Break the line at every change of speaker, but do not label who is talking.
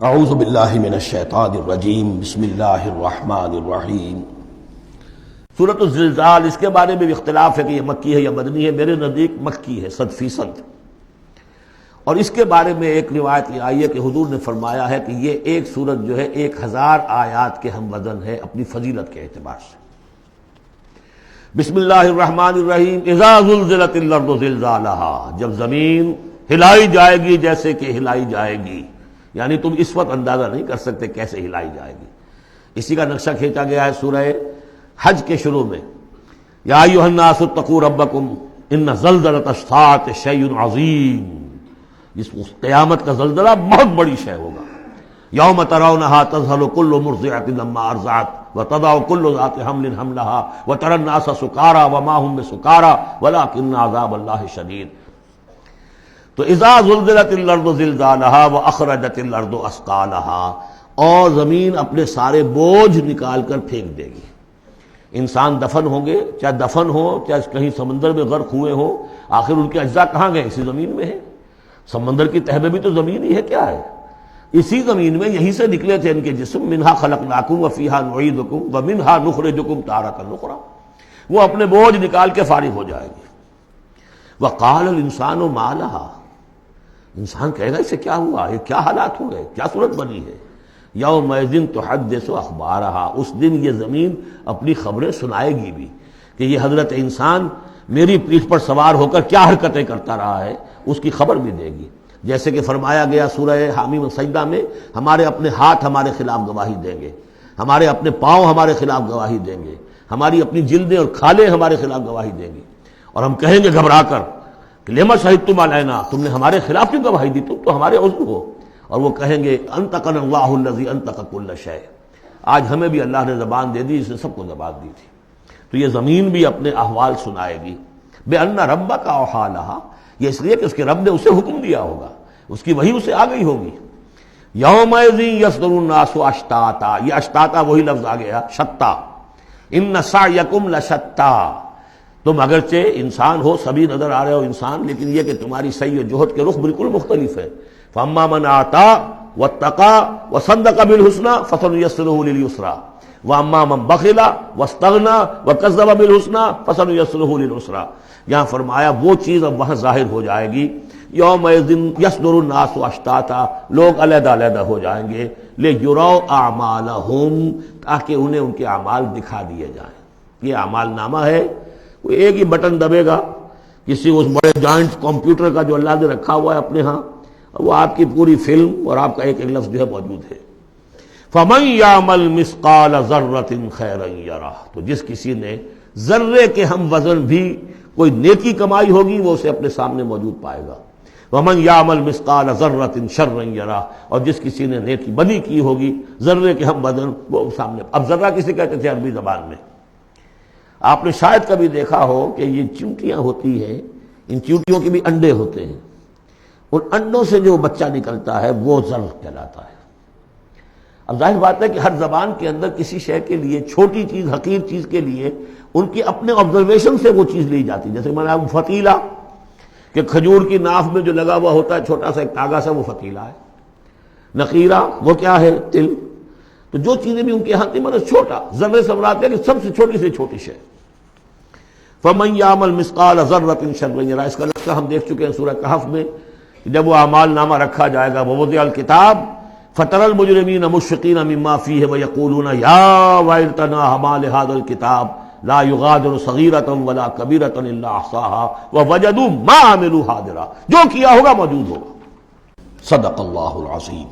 اعوذ باللہ من الشیطان الرجیم بسم اللہ الرحمن الرحیم۔ سورۃ الزلزال، اس کے بارے میں بھی اختلاف ہے کہ یہ مکی ہے یا مدنی ہے۔ میرے نزدیک مکی ہے 100%۔ اور اس کے بارے میں ایک روایت یہ آئی ہے کہ حضور نے فرمایا ہے کہ یہ ایک سورت جو ہے 1000 آیات کے ہم وزن ہے اپنی فضیلت کے اعتبار سے۔ بسم اللہ الرحمن الرحیم۔ اذا زلزلت الارض زلزالها، جب زمین ہلائی جائے گی جیسے کہ ہلائی جائے گی، یعنی تم اس وقت اندازہ نہیں کر سکتے کیسے ہلائی جائے گی۔ اسی کا نقشہ کھینچا گیا ہے سورہ حج کے شروع میں، یا ایھا الناس اتقوا ربکم ان زلزلۃ الساعۃ شیء عظیم۔ اس قیامت کا زلزلہ بہت بڑی شے ہوگا۔ یوم ترونھا تذہل کل مرضعۃ عما ارضعت وتضع کل ذات حمل حملها وترى الناس سکارى وما هم بسکارى ولکن عذاب اللہ شدید۔ تو اذا زلزلت الارض زلزالها واخرجت الارض اثقالها، اور زمین اپنے سارے بوجھ نکال کر پھینک دے گی۔ انسان دفن ہوں گے، چاہے دفن ہو چاہے کہیں سمندر میں غرق ہوئے ہوں، آخر ان کے اجزاء کہاں گئے؟ اسی زمین میں ہے۔ سمندر کی تہہ میں بھی تو زمین ہی ہے، کیا ہے؟ اسی زمین میں یہیں سے نکلے تھے ان کے جسم۔ منہا خلقناکم وفیہا نعیدکم ومنہا نخرجکم تارۃ اخری، وہ اپنے بوجھ نکال کے فارغ ہو جائے گی۔ وقال الانسان ما لہا، انسان کہے گا اسے کیا ہوا، یہ کیا حالات ہو گئے، کیا صورت بنی ہے؟ یومئذ تحدث اخبارہا، اس دن یہ زمین اپنی خبریں سنائے گی بھی کہ یہ حضرت انسان میری پیٹھ پر سوار ہو کر کیا حرکتیں کرتا رہا ہے، اس کی خبر بھی دے گی۔ جیسے کہ فرمایا گیا سورہ حامیم سجدہ میں، ہمارے اپنے ہاتھ ہمارے خلاف گواہی دیں گے، ہمارے اپنے پاؤں ہمارے خلاف گواہی دیں گے، ہماری اپنی جلدیں اور کھالیں ہمارے خلاف گواہی دیں گی، اور ہم کہیں گے گھبرا کر کہ لما شہدتم علینا، تم نے ہمارے خلاف کیوں گواہی دی، تم تو ہمارے عضو ہو۔ اور وہ کہیں گے انطقنا اللہ الذی انطق کل شیء، آج ہمیں بھی اللہ نے زبان دے دی، اس نے سب کو زبان دی تھی۔ تو یہ زمین بھی اپنے احوال سنائے گی۔ بِأَنَّ رَبَّكَ أَوحَىٰ لَهَا، یہ اس لیے کہ اس کے رب نے اسے حکم دیا ہوگا، اس کی وحی اسے آ گئی ہوگی۔ یومئذ یصدر الناس اشتاتا، یہ اشتاتا وہی لفظ آ گیا، شتا۔ ان سعیکم لشتا، تم اگرچہ انسان ہو، سبھی نظر آ رہے ہو انسان، لیکن یہ کہ تمہاری سعی و جہد کے رخ بالکل مختلف ہے۔ فاما من آتا واتقى وصدق بالحسنى فسنيسره لليسرى واما من بخل واستغنى وكذب بالحسنى فسنيسره للعسرى۔ یہاں فرمایا وہ چیز اب وہاں ظاہر ہو جائے گی۔ یومئذ یصدر الناس اشتاتا، لوگ علیحدہ علیحدہ ہو جائیں گے، لیروا اعمالهم، تاکہ انہیں ان کے اعمال دکھا دیے جائیں۔ یہ اعمال نامہ ہے، کوئی ایک ہی بٹن دبے گا کسی اس بڑے جائنٹ کمپیوٹر کا جو اللہ نے رکھا ہوا ہے اپنے ہاں، وہ آپ کی پوری فلم اور آپ کا ایک ایک لفظ جو ہے موجود ہے۔ فَمَن يَعْمَلْ مِثْقَالَ ذَرَّةٍ خَيْرًا يَرَهُ، تو جس کسی نے ذرے کے ہم وزن بھی کوئی نیکی کمائی ہوگی وہ اسے اپنے سامنے موجود پائے گا۔ وَمَن يَعْمَلْ مِثْقَالَ ذَرَّةٍ شَرًّا يَرَهُ، اور جس کسی نے نیکی بدی کی ہوگی ذرے کے ہم وزن، وہ سامنے۔ اب ذرہ کسے کہتے تھے عربی زبان میں؟ آپ نے شاید کبھی دیکھا ہو کہ یہ چیونٹیاں ہوتی ہیں، ان چیونٹیوں کے بھی انڈے ہوتے ہیں، ان انڈوں سے جو بچہ نکلتا ہے وہ ذر کہلاتا ہے۔ اب ظاہر بات ہے کہ ہر زبان کے اندر کسی شے کے لیے، چھوٹی چیز حقیر چیز کے لیے ان کی اپنے آبزرویشن سے وہ چیز لی جاتی ہے۔ جیسے میں نے فتیلہ، کہ کھجور کی ناف میں جو لگا ہوا ہوتا ہے چھوٹا سا ایک تاگا سا، وہ فتیلہ ہے۔ نقیرہ وہ کیا ہے؟ تل۔ تو جو چیزیں بھی ان کے ہاتھ میں چھوٹا، ذرے سے مراد ہے کہ سب سے چھوٹی سے چھوٹی شے۔ فَمَن يَعْمَلْ مِثْقَالَ ذَرَّةٍ شَرًّا يَرَهُ، اس کا نقشہ ہم دیکھ چکے ہیں سورہ کہف میں، جب وہ اعمال نامہ رکھا جائے گا، وَوُضِعَ الْكِتَابُ فَتَرَى الْمُجْرِمِينَ مُشْفِقِينَ مِمَّا فِيهِ وَيَقُولُونَ يَا وَيْلَتَنَا مَا لِهَذَا الْكِتَابِ لَا يُغَادِرُ صَغِيرَةً وَلَا كَبِيرَةً إِلَّا أَحْصَاهَا وَوَجَدُوا مَا عَمِلُوا حَاضِرًا، جو کیا ہوگا موجود ہوگا۔ صدق اللہ العظیم۔